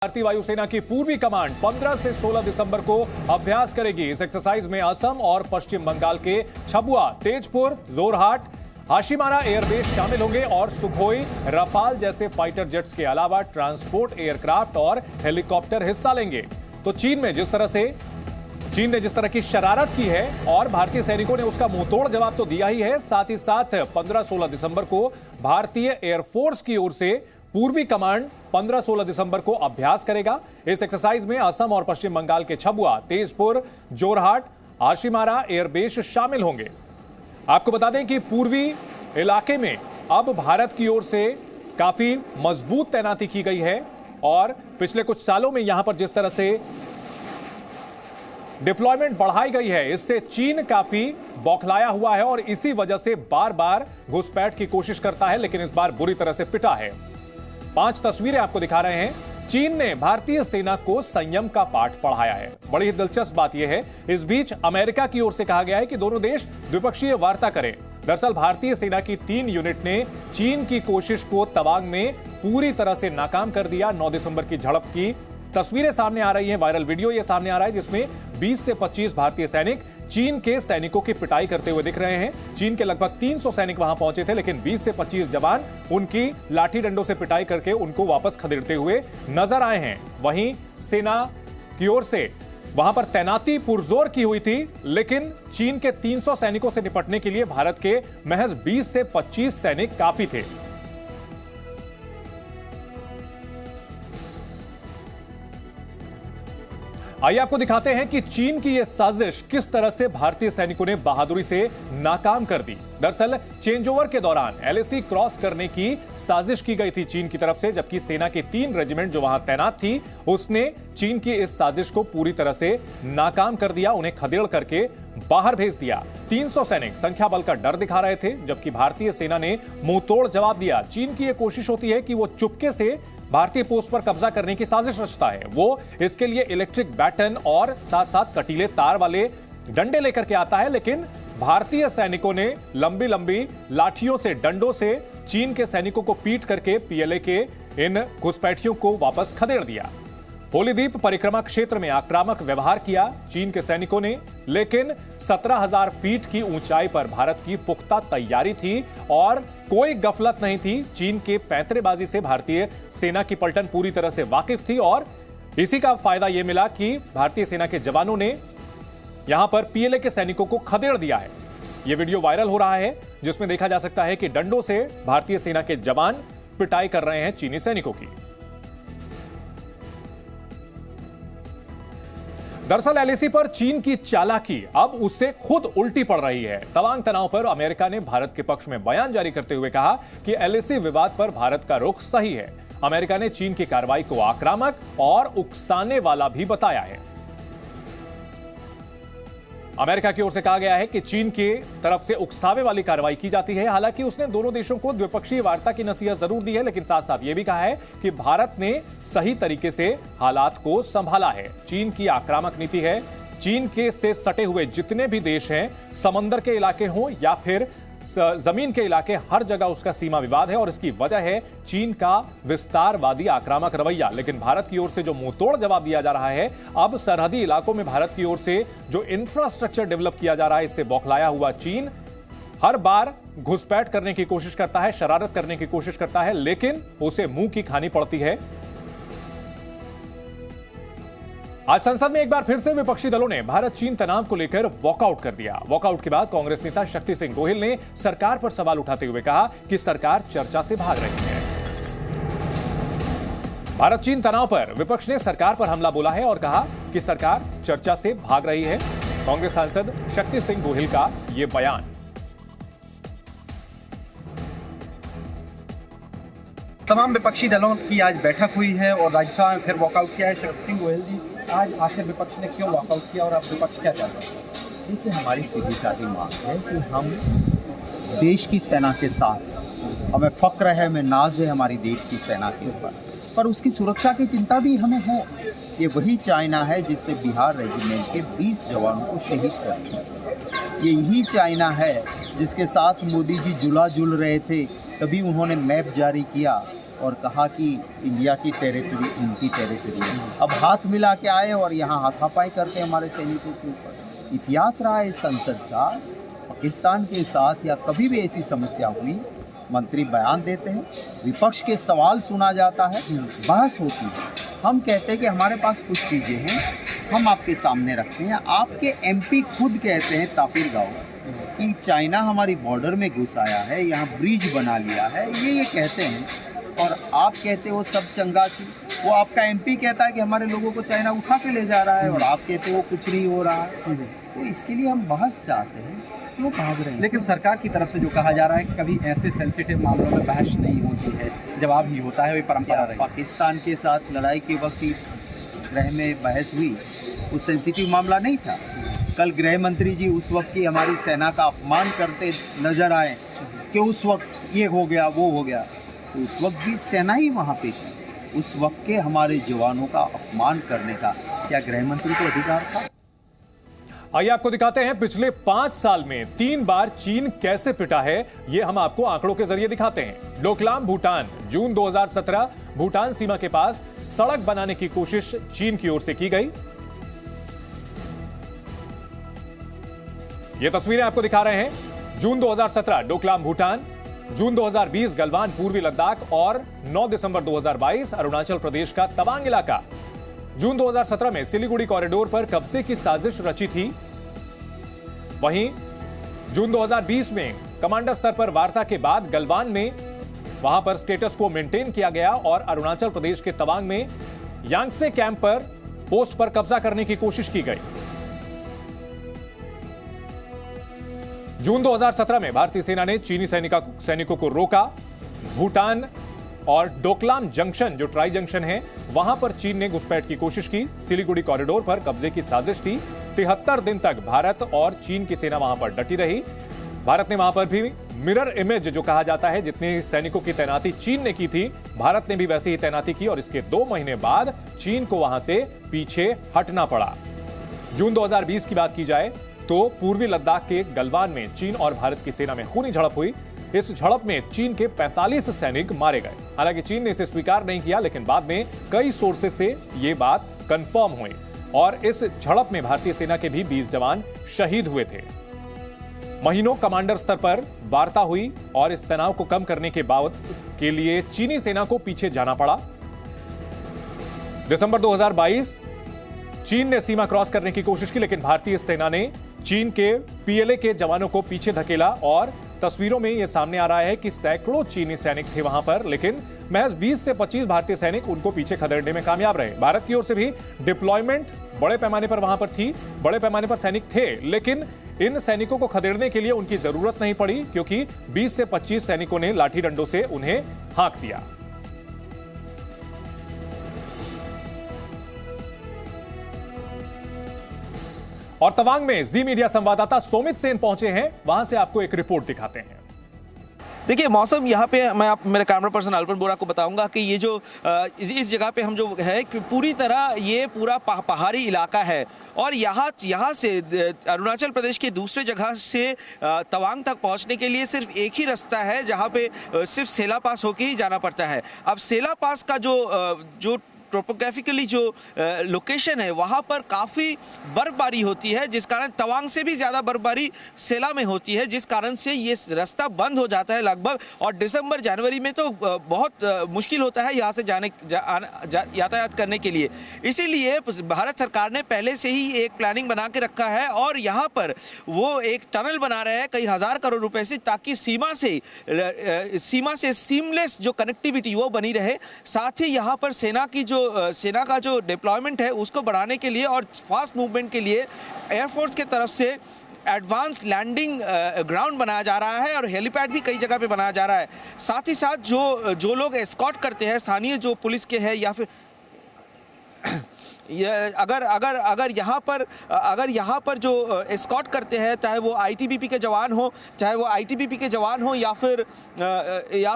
भारतीय वायुसेना की पूर्वी कमांड 15 से 16 दिसंबर को अभ्यास करेगी। इस एक्सरसाइज में असम और पश्चिम बंगाल के छबुआ, तेजपुर, जोरहाट, हाशिमारा एयरबेस शामिल होंगे और सुखोई, रफाल जैसे फाइटर जेट्स के अलावा ट्रांसपोर्ट एयरक्राफ्ट और हेलीकॉप्टर हिस्सा लेंगे। तो चीन ने जिस तरह की शरारत की है और भारतीय सैनिकों ने उसका मुंहतोड़ जवाब तो दिया ही है, साथ ही साथ 15-16 दिसंबर को भारतीय एयरफोर्स की ओर से पूर्वी कमांड 15-16 दिसंबर को अभ्यास करेगा। इस एक्सरसाइज में असम और पश्चिम बंगाल के छबुआ, तेजपुर, जोरहाट, हाशिमारा एयरबेस शामिल होंगे। आपको बता दें कि पूर्वी इलाके में अब भारत की ओर से काफी मजबूत तैनाती की गई है और पिछले कुछ सालों में यहां पर जिस तरह से डिप्लॉयमेंट बढ़ाई गई है, इससे चीन काफी बौखलाया हुआ है और इसी वजह से बार बार घुसपैठ की कोशिश करता है, लेकिन इस बार बुरी तरह से पिटा है। 5 तस्वीरें आपको दिखा रहे हैं। चीन ने भारतीय सेना को संयम का पाठ पढ़ाया है। बड़ी ही दिलचस्प बात यह है, इस बीच अमेरिका की ओर से कहा गया है कि दोनों देश द्विपक्षीय वार्ता करें। दरअसल भारतीय सेना की 3 यूनिट ने चीन की कोशिश को तवांग में पूरी तरह से नाकाम कर दिया। 9 दिसंबर की झड़प की तस्वीरें सामने आ रही हैं, वायरल वीडियो ये सामने आ रहा है जिसमें 20 से 25 भारतीय सैनिक चीन के सैनिकों की पिटाई करते हुए दिख रहे हैं। चीन के लगभग 300 सैनिक वहां पहुंचे थे, लेकिन 20 से 25 जवान उनकी लाठी डंडों से पिटाई करके उनको वापस खदेड़ते हुए नजर आए हैं। वहीं सेना की ओर से वहां पर तैनाती पुरजोर की हुई थी, लेकिन चीन के 300 सैनिकों से निपटने के लिए भारत के महज 20 से 25 सैनिक काफी थे। आइए आपको दिखाते हैं कि चीन की यह साजिश किस तरह से भारतीय सैनिकों ने बहादुरी से नाकाम कर दी। दरअसल चेंजओवर के दौरान एलएसी क्रॉस करने की साजिश की गई थी चीन की तरफ से, जबकि सेना की 3 रेजिमेंट जो वहां तैनात थी उसने चीन की इस साजिश को पूरी तरह से नाकाम कर दिया, उन्हें खदेड़ करके बाहर भेज दिया। 300 सैनिक संख्या बल का डर दिखा रहे थे, जबकि भारतीय सेना ने मुंहतोड़ जवाब दिया। चीन की यह कोशिश होती है कि वो चुपके से भारतीय पोस्ट पर कब्जा करने की साजिश रचता है। वो इसके लिए इलेक्ट्रिक बैटन और साथ साथ कटीले तार वाले डंडे लेकर के आता है, लेकिन भारतीय सैनिकों ने लंबी लंबी लाठियों से, डंडों से चीन के सैनिकों को पीट करके पीएलए के इन घुसपैठियों को वापस खदेड़ दिया। होलीद्वीप परिक्रमा क्षेत्र में आक्रामक व्यवहार किया चीन के सैनिकों ने, लेकिन 17,000 फीट की ऊंचाई पर भारत की पुख्ता तैयारी थी और कोई गफलत नहीं थी। चीन के पैंतरेबाजी से भारतीय सेना की पलटन पूरी तरह से वाकिफ थी और इसी का फायदा यह मिला कि भारतीय सेना के जवानों ने यहां पर पीएलए के सैनिकों को खदेड़ दिया है। यह वीडियो वायरल हो रहा है जिसमें देखा जा सकता है कि डंडों से भारतीय सेना के जवान पिटाई कर रहे हैं चीनी सैनिकों की। दरअसल एलएसी पर चीन की चालाकी अब उससे खुद उल्टी पड़ रही है। तवांग तनाव पर अमेरिका ने भारत के पक्ष में बयान जारी करते हुए कहा कि एलएसी विवाद पर भारत का रुख सही है। अमेरिका ने चीन की कार्रवाई को आक्रामक और उकसाने वाला भी बताया है। अमेरिका की ओर से कहा गया है कि चीन की तरफ से उकसावे वाली कार्रवाई की जाती है। हालांकि उसने दोनों देशों को द्विपक्षीय वार्ता की नसीहत जरूर दी है, लेकिन साथ साथ यह भी कहा है कि भारत ने सही तरीके से हालात को संभाला है। चीन की आक्रामक नीति है। चीन के से सटे हुए जितने भी देश हैं, समंदर के इलाके हों या फिर जमीन के इलाके, हर जगह उसका सीमा विवाद है और इसकी वजह है चीन का विस्तारवादी आक्रामक रवैया। लेकिन भारत की ओर से जो मुंहतोड़ जवाब दिया जा रहा है, अब सरहदी इलाकों में भारत की ओर से जो इंफ्रास्ट्रक्चर डेवलप किया जा रहा है, इससे बौखलाया हुआ चीन हर बार घुसपैठ करने की कोशिश करता है, शरारत करने की कोशिश करता है, लेकिन उसे मुंह की खानी पड़ती है। आज संसद में एक बार फिर से विपक्षी दलों ने भारत चीन तनाव को लेकर वॉकआउट कर दिया। वॉकआउट के बाद कांग्रेस नेता शक्ति सिंह गोहिल ने सरकार पर सवाल उठाते हुए कहा कि सरकार चर्चा से भाग रही है। भारत चीन तनाव पर विपक्ष ने सरकार पर हमला बोला है और कहा कि सरकार चर्चा से भाग रही है। कांग्रेस सांसद शक्ति सिंह गोहिल का यह बयान। तमाम विपक्षी दलों की आज बैठक हुई है और राज्यसभा में फिर वॉकआउट किया है। शक्ति सिंह गोहिल जी, आज आखिर विपक्ष ने क्यों वॉकआउट किया और अब विपक्ष क्या चाहता है? देखिए, हमारी सीधी साधी मांग है कि हम देश की सेना के साथ, हमें फक्र है, हमें नाज है हमारी देश की सेना के ऊपर, पर उसकी सुरक्षा की चिंता भी हमें है। ये वही चाइना है जिसने बिहार रेजिमेंट के 20 जवानों को शहीद कर दिया। ये यही चाइना है जिसके साथ मोदी जी जुला जुल रहे थे, तभी उन्होंने मैप जारी किया और कहा कि इंडिया की टेरिटरी इनकी टेरिटरी है। अब हाथ मिला के आए और यहाँ हाथापाई करते हमारे सैनिकों के ऊपर। इतिहास रहा है इस संसद का, पाकिस्तान के साथ या कभी भी ऐसी समस्या हुई, मंत्री बयान देते हैं, विपक्ष के सवाल सुना जाता है, बहस होती है। हम कहते हैं कि हमारे पास कुछ चीज़ें हैं, हम आपके सामने रखते हैं। आपके एमपी खुद कहते हैं तापिर गाँव कि चाइना हमारी बॉर्डर में घुस आया है, यहाँ ब्रिज बना लिया है, ये कहते हैं। और आप कहते हो सब चंगासी, वो आपका एमपी कहता है कि हमारे लोगों को चाइना उठा के ले जा रहा है, और आप कहते हो कुछ नहीं हो रहा है। तो इसके लिए हम बहस चाहते हैं, क्यों भाग रहे हैं? लेकिन सरकार की तरफ से जो कहा जा रहा है कि कभी ऐसे सेंसिटिव मामलों में बहस नहीं होती है, जवाब ही होता है, वही परंपरा रही। पाकिस्तान के साथ लड़ाई के वक्त इस गृह में बहस हुई, वो सेंसिटिव मामला नहीं था। कल गृह मंत्री जी उस वक्त की हमारी सेना का अपमान करते नजर आए कि उस वक्त ये हो गया वो हो गया, तो उस वक्त भी सेना ही वहाँ पे थी। उस वक्त के हमारे जवानों का अपमान करने का क्या गृह मंत्री को अधिकार था? आइए आपको दिखाते हैं पिछले 5 साल में 3 बार चीन कैसे पिटा है, ये हम आपको आंकड़ों के जरिए दिखाते हैं। डोकलाम भूटान, जून 2017 भूटान सीमा के पास सड़क बनाने की कोशिश चीन की ओर से की गई। ये तस्वीरें आपको दिखा रहे हैं। जून 2017 डोकलाम भूटान, जून 2020 गलवान पूर्वी लद्दाख और 9 दिसंबर 2022 अरुणाचल प्रदेश का तवांग इलाका। जून 2017 में सिलीगुड़ी कॉरिडोर पर कब्जे की साजिश रची थी। वहीं जून 2020 में कमांडर स्तर पर वार्ता के बाद गलवान में वहां पर स्टेटस को मेंटेन किया गया और अरुणाचल प्रदेश के तवांग में यांगसे कैंप पर पोस्ट पर कब्जा करने की कोशिश की गई। जून 2017 में भारतीय सेना ने चीनी सैनिकों को रोका। भूटान और डोकलाम जंक्शन, जो ट्राई जंक्शन है, वहां पर चीन ने घुसपैठ की कोशिश की। सिलीगुड़ी कॉरिडोर पर कब्जे की साजिश थी। 73 दिन तक भारत और चीन की सेना वहां पर डटी रही। भारत ने वहां पर भी मिरर इमेज जो कहा जाता है, जितने सैनिकों की तैनाती चीन ने की थी, भारत ने भी वैसे ही तैनाती की और इसके 2 महीने बाद चीन को वहां से पीछे हटना पड़ा। जून 2020 की बात की जाए तो पूर्वी लद्दाख के गलवान में चीन और भारत की सेना में खूनी झड़प हुई। इस झड़प में चीन के 45 सैनिक मारे गए। हालांकि चीन ने इसे स्वीकार नहीं किया, लेकिन बाद में कई सोर्सेस से यह बात कंफर्म हुई और इस झड़प में भारतीय सेना के भी 20 जवान शहीद हुए थे। महीनों कमांडर स्तर पर वार्ता हुई और इस तनाव को कम करने के बावजूद के लिए चीनी सेना को पीछे जाना पड़ा। दिसंबर 2022 चीन ने सीमा क्रॉस करने की कोशिश की, लेकिन भारतीय सेना ने चीन के पीएलए के जवानों को पीछे धकेला और तस्वीरों में यह सामने आ रहा है कि सैकड़ों चीनी सैनिक थे वहां पर, लेकिन महज 20 से 25 भारतीय सैनिक उनको पीछे खदेड़ने में कामयाब रहे। भारत की ओर से भी डिप्लॉयमेंट बड़े पैमाने पर वहां पर थी, बड़े पैमाने पर सैनिक थे, लेकिन इन सैनिकों को खदेड़ने के लिए उनकी जरूरत नहीं पड़ी, क्योंकि 20 से 25 सैनिकों ने लाठी डंडों से उन्हें हाँक दिया। और तवांग में जी मीडिया संवाददाता सोमित सेन पहुंचे हैं, वहां से आपको एक रिपोर्ट दिखाते हैं। देखिए मौसम यहाँ पे मैं मेरे कैमरा पर्सन अल्पन बोरा को बताऊंगा कि ये जो इस जगह पे हम जो है पूरी तरह ये पूरा पहाड़ी इलाका है और यहाँ से अरुणाचल प्रदेश के दूसरे जगह से तवांग तक पहुँचने के लिए सिर्फ एक ही रास्ता है, जहाँ पे सिर्फ सेला पास होके ही जाना पड़ता है। अब सेला पास का जो टोपोग्राफिकली जो लोकेशन है वहाँ पर काफ़ी बर्फबारी होती है, जिस कारण तवांग से भी ज़्यादा बर्फबारी सेला में होती है, जिस कारण से ये रास्ता बंद हो जाता है लगभग। और दिसंबर जनवरी में तो बहुत मुश्किल होता है यहाँ से यातायात करने के लिए। इसीलिए भारत सरकार ने पहले से ही एक प्लानिंग बना के रखा है और यहाँ पर वो एक टनल बना रहे हैं कई हज़ार करोड़ रुपए से, ताकि सीमा से सीमलेस जो कनेक्टिविटी वो बनी रहे। साथ ही यहाँ पर सेना का जो डिप्लॉयमेंट है उसको बढ़ाने के लिए और फास्ट मूवमेंट के लिए एयरफोर्स के तरफ से एडवांस लैंडिंग ग्राउंड बनाया जा रहा है और हेलीपैड भी कई जगह पे बनाया जा रहा है। साथ ही साथ जो लोग एस्कॉर्ट करते हैं, स्थानीय जो पुलिस के हैं या फिर अगर यहाँ पर जो एस्कॉर्ट करते हैं, चाहे वो आईटीबीपी के जवान हो या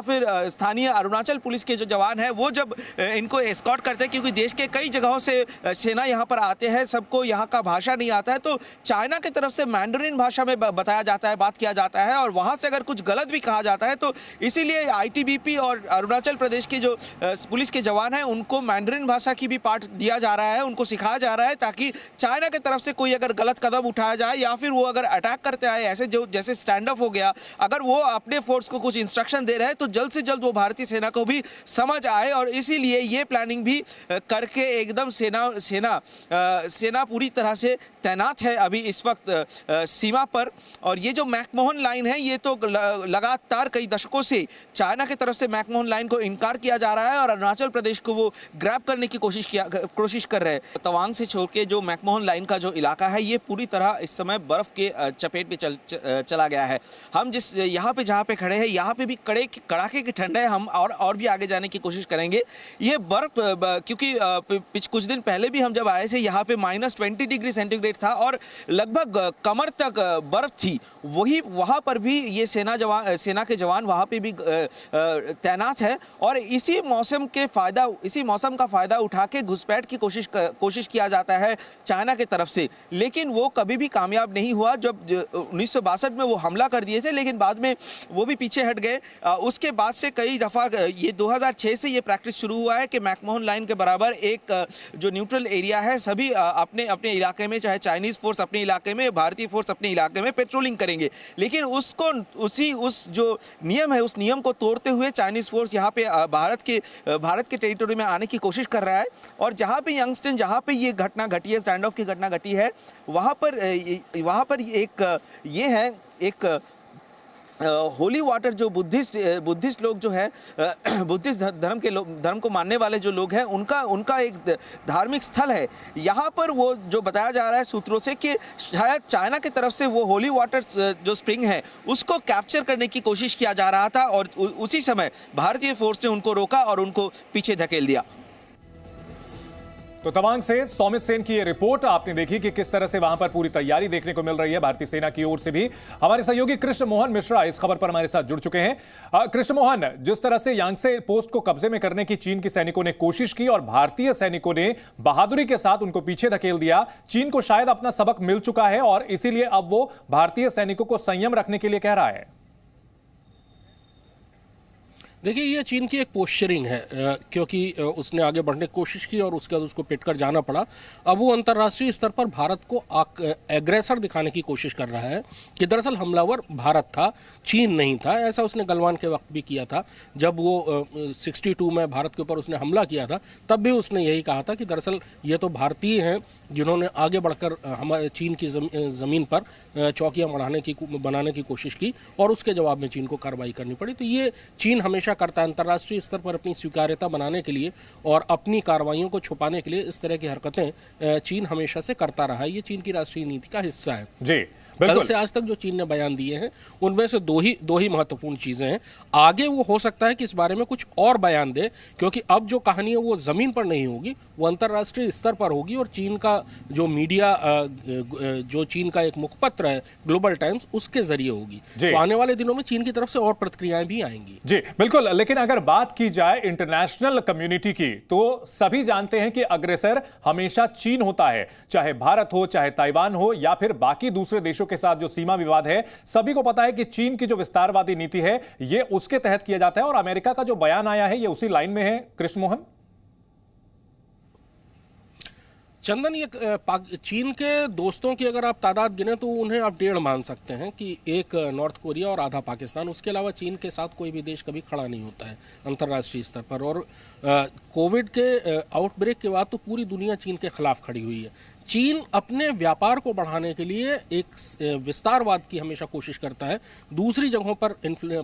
फिर स्थानीय अरुणाचल पुलिस के जो जवान हैं, वो जब इनको एस्कॉर्ट करते हैं, क्योंकि देश के कई जगहों से सेना यहाँ पर आते हैं, सबको यहाँ का भाषा नहीं आता है, तो चाइना की तरफ से मैंडरिन भाषा में बताया जाता है, बात किया जाता है, और वहाँ से अगर कुछ गलत भी कहा जाता है तो इसीलिए आईटीबीपी और अरुणाचल प्रदेश के जो पुलिस के जवान हैं उनको मैंडरिन भाषा की भी पाठ दिया जा रहा है, उनको सिखाया जा रहा है, ताकि चाइना की तरफ से कोई अगर गलत कदम उठाया जाए या फिर वो अगर अटैक करते आए, ऐसे जो जैसे स्टैंड अप हो गया, अगर वो अपने फोर्स को कुछ इंस्ट्रक्शन दे रहे हैं तो जल्द से जल्द वो भारतीय सेना को भी समझ आए, और इसीलिए ये प्लानिंग भी करके एकदम सेना पूरी तरह से तैनात है अभी इस वक्त सीमा पर। और ये जो मैकमोहन लाइन है, ये तो लगातार कई दशकों से चाइना की तरफ से मैकमोहन लाइन को इनकार किया जा रहा है और अरुणाचल प्रदेश को वो ग्रैब करने की कोशिश कर रहे हैं। तवांग से छोड़ के जो मैकमोहन लाइन का जो इलाका है, ये पूरी तरह इस समय बर्फ के चपेट में चला गया है। हम जिस यहाँ पे जहाँ पे खड़े हैं, यहाँ पे भी कड़ाके की ठंड है। हम और भी आगे जाने की कोशिश करेंगे। ये बर्फ क्योंकि कुछ दिन पहले भी हम जब आए थे, यहाँ पे -20 डिग्री सेंटीग्रेड था और लगभग कमर तक बर्फ थी। वहाँ पर भी ये सेना के जवान वहाँ पे भी तैनात है और इसी मौसम का फायदा उठा के घुसपैठ की कोशिश किया जाता है चाइना की तरफ से, लेकिन वो कभी भी कामयाब नहीं हुआ। जब 1962 में वो हमला कर दिए थे, लेकिन बाद में वो भी पीछे हट गए। उसके बाद से कई दफ़ा ये 2006 से ये प्रैक्टिस शुरू हुआ है कि मैकमोहन लाइन के बराबर एक जो न्यूट्रल एरिया है, सभी अपने इलाके में, चाहे चाइनीज़ फोर्स अपने इलाके में, भारतीय फोर्स अपने इलाके में पेट्रोलिंग करेंगे, लेकिन उस जो नियम है, उस नियम को तोड़ते हुए चाइनीज़ फोर्स यहाँ पे भारत के टेरिटोरी में आने की कोशिश कर रहा है। और जहाँ पे यंगस्टन, जहाँ पे ये घटना घटी है, स्टैंड ऑफ की घटना घटी है, वहाँ पर एक होली वाटर जो बुद्धिस्ट लोग जो है, बुद्धिस्ट धर्म को मानने वाले जो लोग हैं, उनका एक धार्मिक स्थल है। यहाँ पर वो जो बताया जा रहा है सूत्रों से कि शायद चाइना की तरफ से वो होली वाटर जो स्प्रिंग है उसको कैप्चर करने की कोशिश किया जा रहा था और उसी समय भारतीय फोर्स ने उनको रोका और उनको पीछे धकेल दिया। तो तवांग से सौमित सेन की ये रिपोर्ट आपने देखी कि किस तरह से वहां पर पूरी तैयारी देखने को मिल रही है भारतीय सेना की ओर से भी। हमारे सहयोगी कृष्ण मोहन मिश्रा इस खबर पर हमारे साथ जुड़ चुके हैं। कृष्ण मोहन, जिस तरह से यांगसे पोस्ट को कब्जे में करने की चीन के सैनिकों ने कोशिश की और भारतीय सैनिकों ने बहादुरी के साथ उनको पीछे धकेल दिया, चीन को शायद अपना सबक मिल चुका है और इसीलिए अब वो भारतीय सैनिकों को संयम रखने के लिए कह रहा है। देखिए, ये चीन की एक पोस्चरिंग है, क्योंकि उसने आगे बढ़ने की कोशिश की और उसके बाद उसको पिटकर जाना पड़ा। अब वो अंतर्राष्ट्रीय स्तर पर भारत को एग्रेसर दिखाने की कोशिश कर रहा है कि दरअसल हमलावर भारत था, चीन नहीं था। ऐसा उसने गलवान के वक्त भी किया था। जब वो 62 में भारत के ऊपर उसने हमला किया था, तब भी उसने यही कहा था कि दरअसल ये तो भारतीय हैं जिन्होंने आगे बढ़कर हमारे चीन की ज़मीन पर चौकियाँ बनाने की कोशिश की और उसके जवाब में चीन को कार्रवाई करनी पड़ी। तो ये चीन हमेशा करता है, अंतर्राष्ट्रीय स्तर पर अपनी स्वीकार्यता बनाने के लिए और अपनी कार्रवाइयों को छुपाने के लिए इस तरह की हरकतें चीन हमेशा से करता रहा है। ये चीन की राष्ट्रीय नीति का हिस्सा है। जी, कल से आज तक जो चीन ने बयान दिए हैं उनमें से दो ही महत्वपूर्ण चीजें हैं। आगे वो हो सकता है कि इस बारे में कुछ और बयान दे, क्योंकि अब जो कहानी है वो जमीन पर नहीं होगी, वो अंतर्राष्ट्रीय स्तर पर होगी और चीन का जो मीडिया, जो चीन का एक मुखपत्र है ग्लोबल टाइम्स, उसके जरिए होगी। तो आने वाले दिनों में चीन की तरफ से और प्रतिक्रियाएं भी आएंगी। जी बिल्कुल, लेकिन अगर बात की जाए इंटरनेशनल कम्युनिटी की, तो सभी जानते हैं कि अग्रेसर हमेशा चीन होता है, चाहे भारत हो, चाहे ताइवान हो या फिर बाकी दूसरे देशों के साथ जो सीमा विवाद है। सभी को पता है कि चीन की जो विस्तारवादी नीति है ये उसके तहत किया जाता है और अमेरिका का जो बयान आया है ये उसी लाइन में है। कृष्ण मोहन, चंदन, ये चीन के दोस्तों की अगर आप तादाद गिने तो उन्हें आप 1.5 मान सकते हैं कि एक नॉर्थ कोरिया और आधा पाकिस्तान। उसके अलावा चीन के साथ कोई भी देश कभी खड़ा नहीं होता है अंतर्राष्ट्रीय स्तर पर। और कोविड के आउटब्रेक के बाद तो पूरी दुनिया चीन के खिलाफ खड़ी हुई है। चीन अपने व्यापार को बढ़ाने के लिए एक विस्तारवाद की हमेशा कोशिश करता है, दूसरी जगहों पर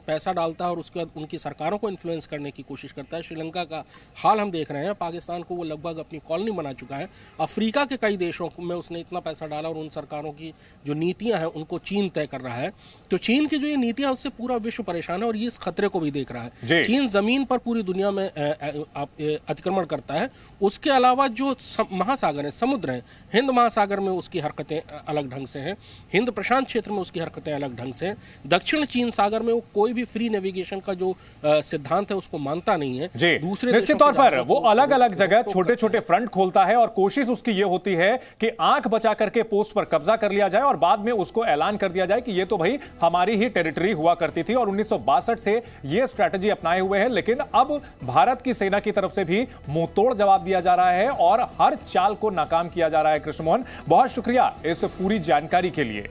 पैसा डालता है और उसके बाद उनकी सरकारों को इन्फ्लुएंस करने की कोशिश करता है। श्रीलंका का हाल हम देख रहे हैं, पाकिस्तान को वो लगभग अपनी कॉलोनी बना चुका है। अफ्रीका के कई देशों में उसने इतना पैसा डाला और उन सरकारों की जो नीतियां हैं उनको चीन तय कर रहा है। तो चीन की जो ये नीतियां, उससे पूरा विश्व परेशान है और ये इस खतरे को भी देख रहा है। चीन जमीन पर पूरी दुनिया में अतिक्रमण करता है। उसके अलावा जो महासागर है, समुद्र है, हिंद महासागर में उसकी हरकतें अलग ढंग से हैं, हिंद प्रशांत क्षेत्र में उसकी हरकतें अलग ढंग से हैं, दक्षिण चीन सागर में वो कोई भी फ्री नेविगेशन का जो सिद्धांत है उसको मानता नहीं है। दूसरे निश्चित तौर पर वो अलग अलग जगह छोटे छोटे फ्रंट खोलता है और कोशिश उसकी ये होती है कि आंख बचा करके पोस्ट पर कब्जा कर लिया जाए और बाद में उसको ऐलान कर दिया जाए कि ये तो भाई हमारी ही टेरिटरी हुआ करती थी। और 1962 से ये स्ट्रैटेजी अपनाए हुए हैं, लेकिन अब भारत की सेना की तरफ से भी मुंहतोड़ जवाब दिया जा रहा है और हर चाल को नाकाम किया जा रहा है। कृष्ण मोहन, बहुत शुक्रिया इस पूरी जानकारी के लिए।